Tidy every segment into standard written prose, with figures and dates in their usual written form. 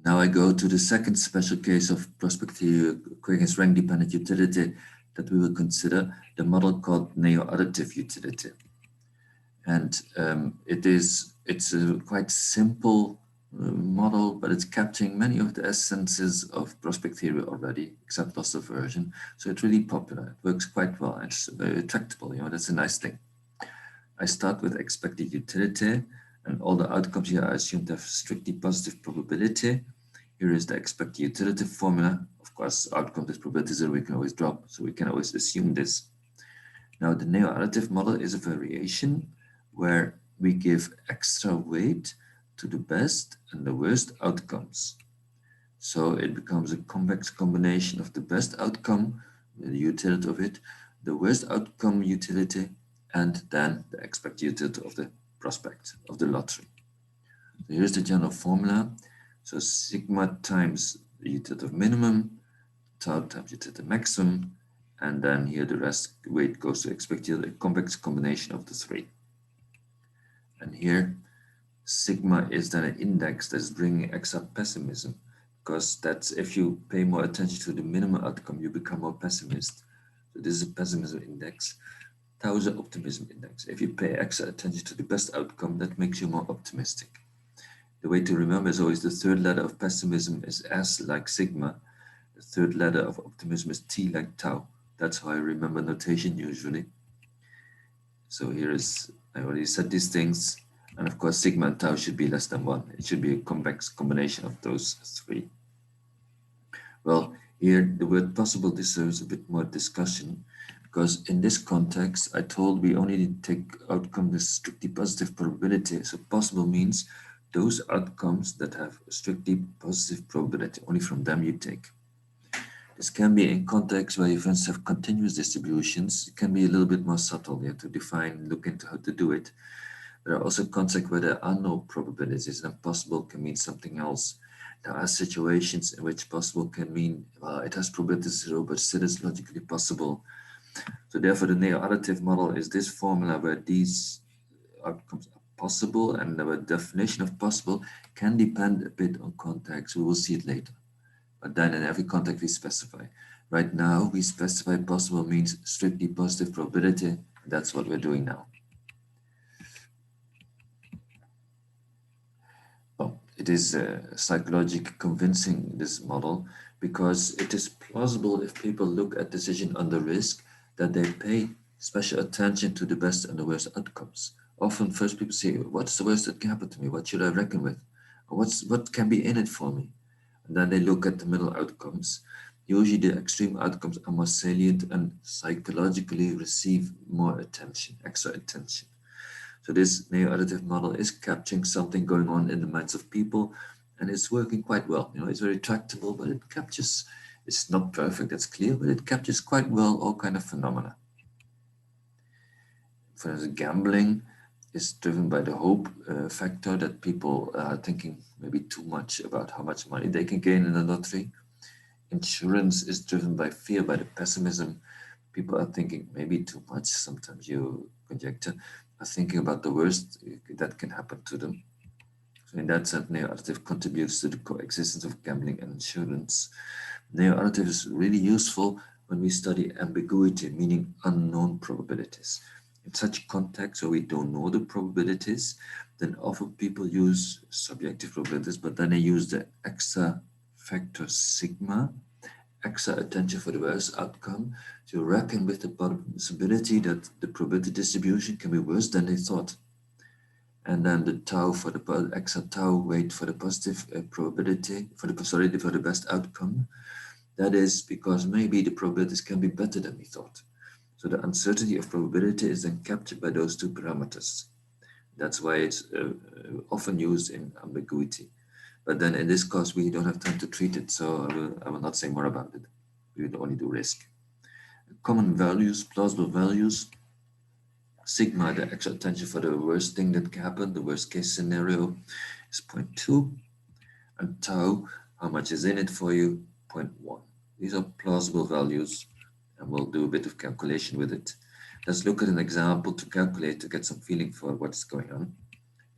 Now I go to the second special case of prospective covariance rank dependent utility that we will consider, the model called Neo-Additive Utility. And it's a quite simple model, but it's capturing many of the essences of prospect theory already, except loss of version. So it's really popular. It works quite well. It's very tractable. That's a nice thing. I start with expected utility, and all the outcomes here are assumed to have strictly positive probability. Here is the expected utility formula. Of course, outcome is probability 0, we can always drop, so we can always assume this. Now, the neo-additive model is a variation where we give extra weight to the best and the worst outcomes. So it becomes a convex combination of the best outcome, the utility of it, the worst outcome utility, and then the expected utility of the prospect, of the lottery. So here's the general formula. So sigma times the utility of minimum, tau times utility of maximum, and then here the rest weight goes to expected, a convex combination of the three. And here sigma is then an index that's bringing extra pessimism, because that's, if you pay more attention to the minimum outcome, you become more pessimist. So this is a pessimism index. Tau is an optimism index. If you pay extra attention to the best outcome, that makes you more optimistic. The way to remember is always the third letter of pessimism is S like sigma. The third letter of optimism is T like tau. That's how I remember notation usually. So here is, I already said these things. And of course, sigma and tau should be less than 1. It should be a convex combination of those three. Well, here the word possible deserves a bit more discussion, because in this context, I told we only need to take outcome with strictly positive probability. So possible means those outcomes that have a strictly positive probability, only from them you take. This can be in contexts where events have continuous distributions. It can be a little bit more subtle. You have to define, look into how to do it. There are also contexts where there are no probabilities, and possible can mean something else. There are situations in which possible can mean, well, it has probability 0, but still is logically possible. So therefore, the neo-additive model is this formula where these outcomes are possible, and the definition of possible can depend a bit on context. We will see it later. But then in every context we specify. Right now, we specify possible means strictly positive probability. That's what we're doing now. Well, it is psychologically convincing, this model, because it is plausible if people look at decision under risk that they pay special attention to the best and the worst outcomes. Often first people say, what's the worst that can happen to me? What should I reckon with? Or what can be in it for me? And then they look at the middle outcomes. Usually the extreme outcomes are more salient and psychologically receive more attention, extra attention. So this neo-additive model is capturing something going on in the minds of people, and it's working quite well. It's very tractable, but it captures, it's not perfect, that's clear, but it captures quite well all kind of phenomena. For instance, gambling is driven by the hope factor that people are thinking maybe too much about how much money they can gain in the lottery. Insurance is driven by fear, by the pessimism. People are thinking maybe too much, sometimes you conjecture, are thinking about the worst that can happen to them. So in that sense, neo-additive contributes to the coexistence of gambling and insurance. Neo-additive is really useful when we study ambiguity, meaning unknown probabilities. In such contexts where we don't know the probabilities, then often people use subjective probabilities, but then they use the extra factor sigma, extra attention for the worst outcome, to reckon with the possibility that the probability distribution can be worse than they thought. And then the tau for the extra tau weight for the positive probability, for the best outcome. That is because maybe the probabilities can be better than we thought. So the uncertainty of probability is then captured by those two parameters. That's why it's often used in ambiguity. But then in this course, we don't have time to treat it, so I will not say more about it. We will only do risk. Common values, plausible values. Sigma, the extra attention for the worst thing that can happen, the worst case scenario, is 0.2. And tau, how much is in it for you, 0.1. These are plausible values, and we'll do a bit of calculation with it. Let's look at an example to calculate, to get some feeling for what's going on.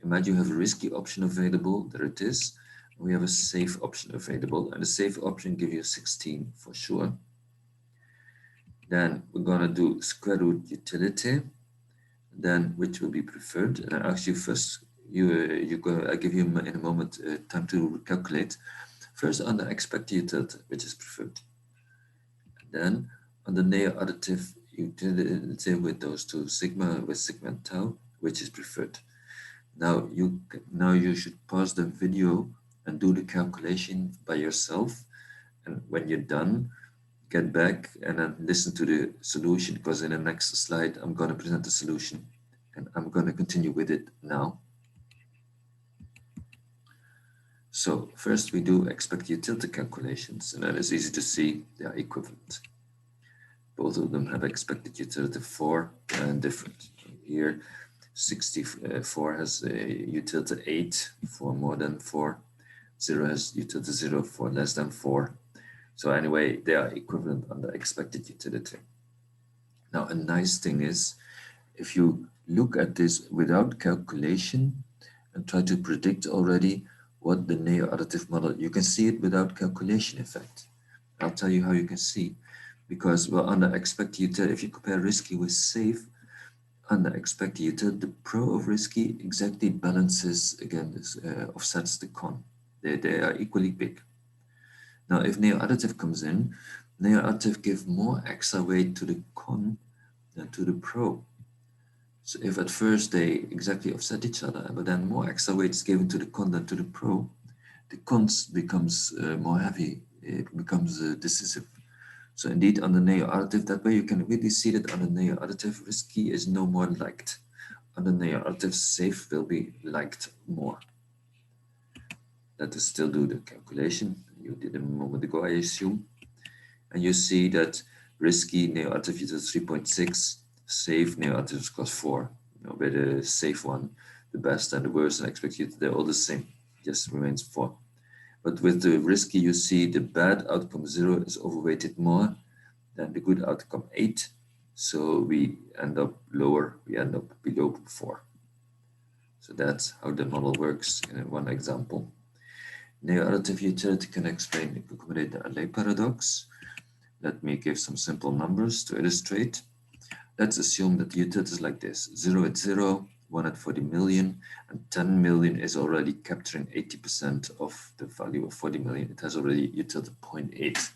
Imagine you have a risky option available, there it is. we have a save option available, and the save option gives you 16 for sure. Then we're gonna do square root utility, then which will be preferred. And I ask you first, I give you in a moment time to calculate. First on the expected utility, which is preferred. And then on the Neo-Additive Utility with those two sigma with sigma and tau, which is preferred. Now you should pause the video and do the calculation by yourself. And when you're done, get back and then listen to the solution, because in the next slide, I'm going to present the solution and I'm going to continue with it now. So first we do expected utility calculations, and that is easy to see, they are equivalent. Both of them have expected utility 4 and different. Here 64 has a utility 8 for more than 4. 0 has utility 0 for less than 4. So anyway, they are equivalent on the expected utility. Now, a nice thing is, if you look at this without calculation and try to predict already what the neo-additive model, you can see it without calculation, in fact. I'll tell you how you can see. Because, well, under expected utility, if you compare risky with safe, under expected utility, the pro of risky exactly balances, again, this offsets the con. They are equally big. Now, if neo-additive comes in, neo-additive gives more extra weight to the con than to the pro. So if at first they exactly offset each other, but then more extra weight is given to the con than to the pro, the cons becomes more heavy. It becomes decisive. So indeed, on the neo-additive, that way you can really see that on the neo-additive, risky is no more liked. On the neo-additive, safe will be liked more. Let us still do the calculation. You did a moment ago, I assume. And you see that risky neo-additive is 3.6, safe neo-additive scores 4. You know, where the safe one, the best and the worst and expected, they're all the same. Just remains 4. But with the risky, you see the bad outcome 0 is overweighted more than the good outcome 8. So we end up lower, we end up below 4. So that's how the model works in one example. Neo-additive utility can accommodate the Allais paradox. Let me give some simple numbers to illustrate. Let's assume that the utility is like this: 0 at 0, 1 at 40 million, and 10 million is already capturing 80% of the value of 40 million. It has already utility 0.8.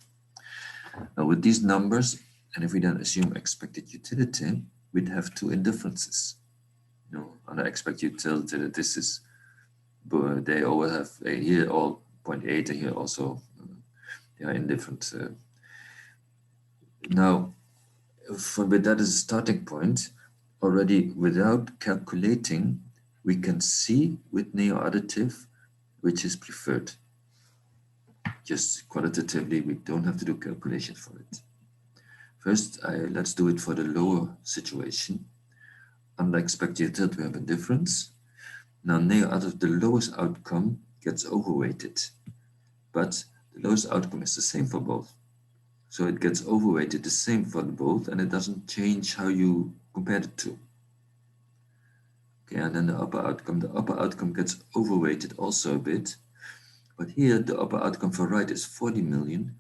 Now with these numbers, and if we then assume expected utility, we'd have two indifferences. You know, under expected utility, this is, but they always have here all 0.8 and here also they are indifferent. Now, with that as a starting point, already without calculating, we can see with neo-additive which is preferred. Just qualitatively, we don't have to do calculation for it. First, let's do it for the lower situation. Under expected utility, we have a difference. Now, neo-additive, the lowest outcome gets overweighted, but the lowest outcome is the same for both. So it gets overweighted the same for both, and it doesn't change how you compare the two. Okay, and then the upper outcome gets overweighted also a bit. But here, the upper outcome for right is 40 million.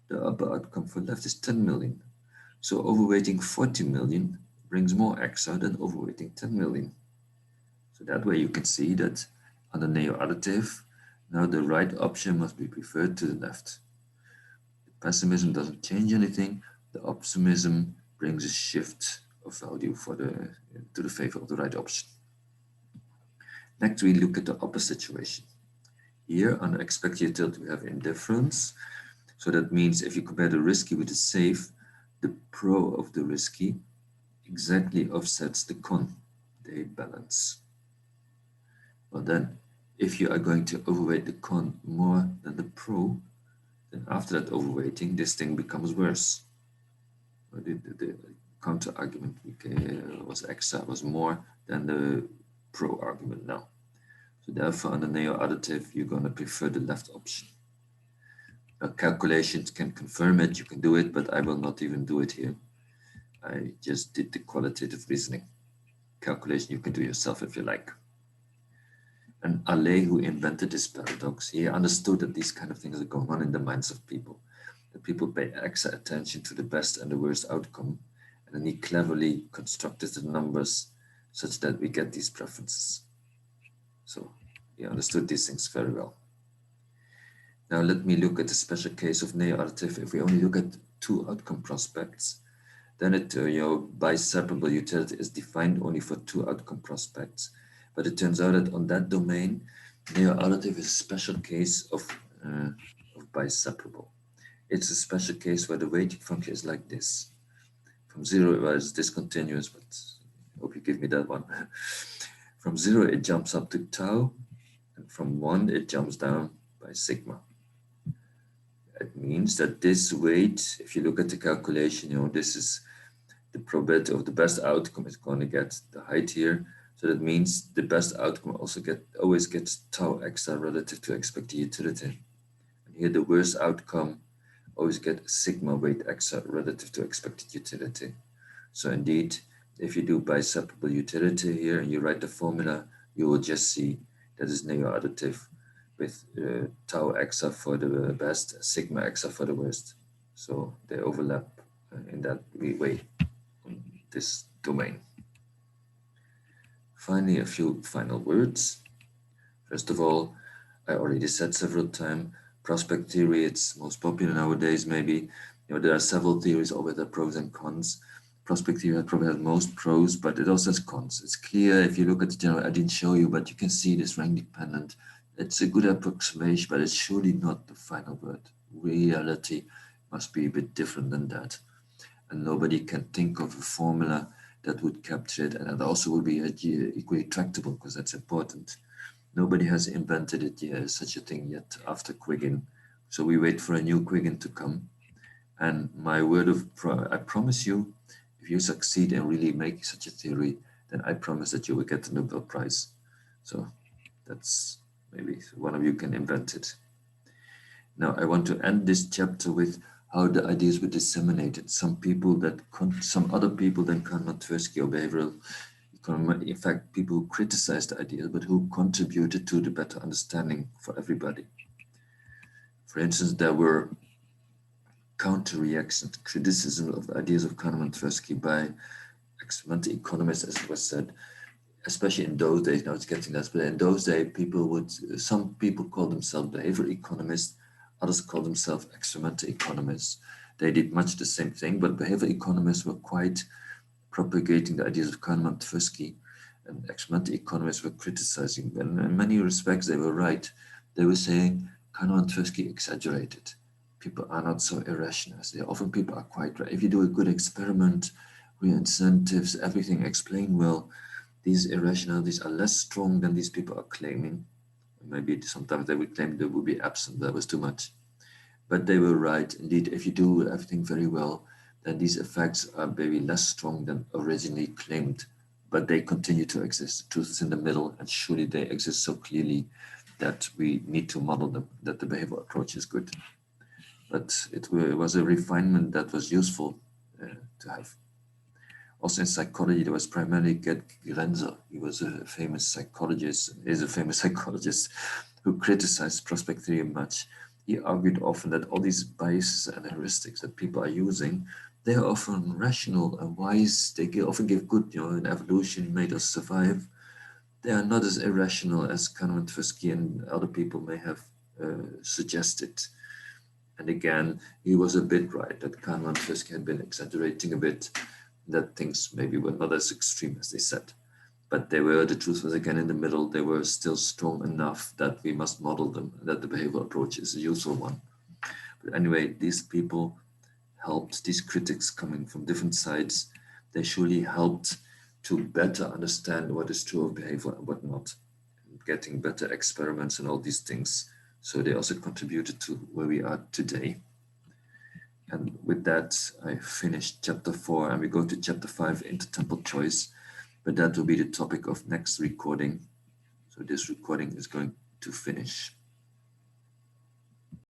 The upper outcome for left is 10 million. So overweighting 40 million brings more extra than overweighting 10 million. So that way you can see that on the neo-additive, now the right option must be preferred to the left. Pessimism doesn't change anything. The optimism brings a shift of value to the favor of the right option. Next, we look at the opposite situation. Here, under expected utility, we have indifference. So that means if you compare the risky with the safe, the pro of the risky exactly offsets the con. They balance. Well then, if you are going to overweight the con more than the pro, then after that overweighting, this thing becomes worse. The counter argument was more than the pro argument now. So therefore, on the neo-additive, you're going to prefer the left option. Now, calculations can confirm it, you can do it, but I will not even do it here. I just did the qualitative reasoning. Calculation you can do yourself if you like. And Allais, who invented this paradox, he understood that these kind of things are going on in the minds of people, that people pay extra attention to the best and the worst outcome. And then he cleverly constructed the numbers such that we get these preferences. So he understood these things very well. Now let me look at the special case of neo-additive. If we only look at two outcome prospects, then it, bi-separable utility is defined only for two outcome prospects. But it turns out that on that domain, neo-additive is a special case of bi-separable. It's a special case where the weighting function is like this. From 0, well, it's discontinuous, but I hope you give me that one. From 0, it jumps up to tau, and from 1, it jumps down by sigma. It means that this weight, if you look at the calculation, this is the probability of the best outcome is going to get the height here. So that means the best outcome also always gets tau extra relative to expected utility. And here the worst outcome always get sigma weight extra relative to expected utility. So indeed, if you do bi-separable utility here and you write the formula, you will just see that is neo-additive with tau extra for the best, sigma extra for the worst. So they overlap in that way in this domain. Finally, a few final words. First of all, I already said several times, prospect theory, it's most popular nowadays maybe. There are several theories over the pros and cons. Prospect theory probably has most pros, but it also has cons. It's clear if you look at the general, I didn't show you, but you can see this rank dependent. It's a good approximation, but it's surely not the final word. Reality must be a bit different than that. And nobody can think of a formula that would capture it, and that also will be equally tractable, because that's important. Nobody has invented it yet, such a thing yet after Quiggin. So we wait for a new Quiggin to come. And my word of, I promise you, if you succeed in really making such a theory, then I promise that you will get the Nobel Prize. So that's maybe one of you can invent it. Now I want to end this chapter with how the ideas were disseminated. Some other people than Kahneman, Tversky, or behavioral economy, in fact, people who criticized the ideas, but who contributed to the better understanding for everybody. For instance, there were counter-reactions, criticism of the ideas of Kahneman, Tversky by experimental economists, as it was said, especially in those days. Now it's getting less, but in those days, some people called themselves behavioral economists, others called themselves experimental economists. They did much the same thing, but behavioral economists were quite propagating the ideas of Kahneman, Tversky, and experimental economists were criticizing them. In many respects, they were right. They were saying Kahneman, Tversky exaggerated. People are not so irrational. Often people are quite right. If you do a good experiment, real incentives, everything explained well, these irrationalities are less strong than these people are claiming. Maybe sometimes they would claim they would be absent, that was too much. But they were right. Indeed, if you do everything very well, then these effects are maybe less strong than originally claimed, but they continue to exist. The truth is in the middle, and surely they exist so clearly that we need to model them, that the behavioral approach is good. But it was a refinement that was useful to have. Also in psychology, there was primarily Gerd Grenzer. He was a famous psychologist, who criticized prospect theory much. He argued often that all these biases and heuristics that people are using, they are often rational and wise. They often give good, in evolution made us survive. They are not as irrational as Kahneman, Tversky, and other people may have suggested. And again, he was a bit right that Kahneman, Tversky had been exaggerating a bit, that things maybe were not as extreme as they said. But the truth was again in the middle. They were still strong enough that we must model them, that the behavioral approach is a useful one. But anyway, these people helped, these critics coming from different sides, they surely helped to better understand what is true of behavior and what not, getting better experiments and all these things. So they also contributed to where we are today. And with that, I finished chapter 4 and we go to chapter 5, intertemporal choice. But that will be the topic of next recording. So this recording is going to finish.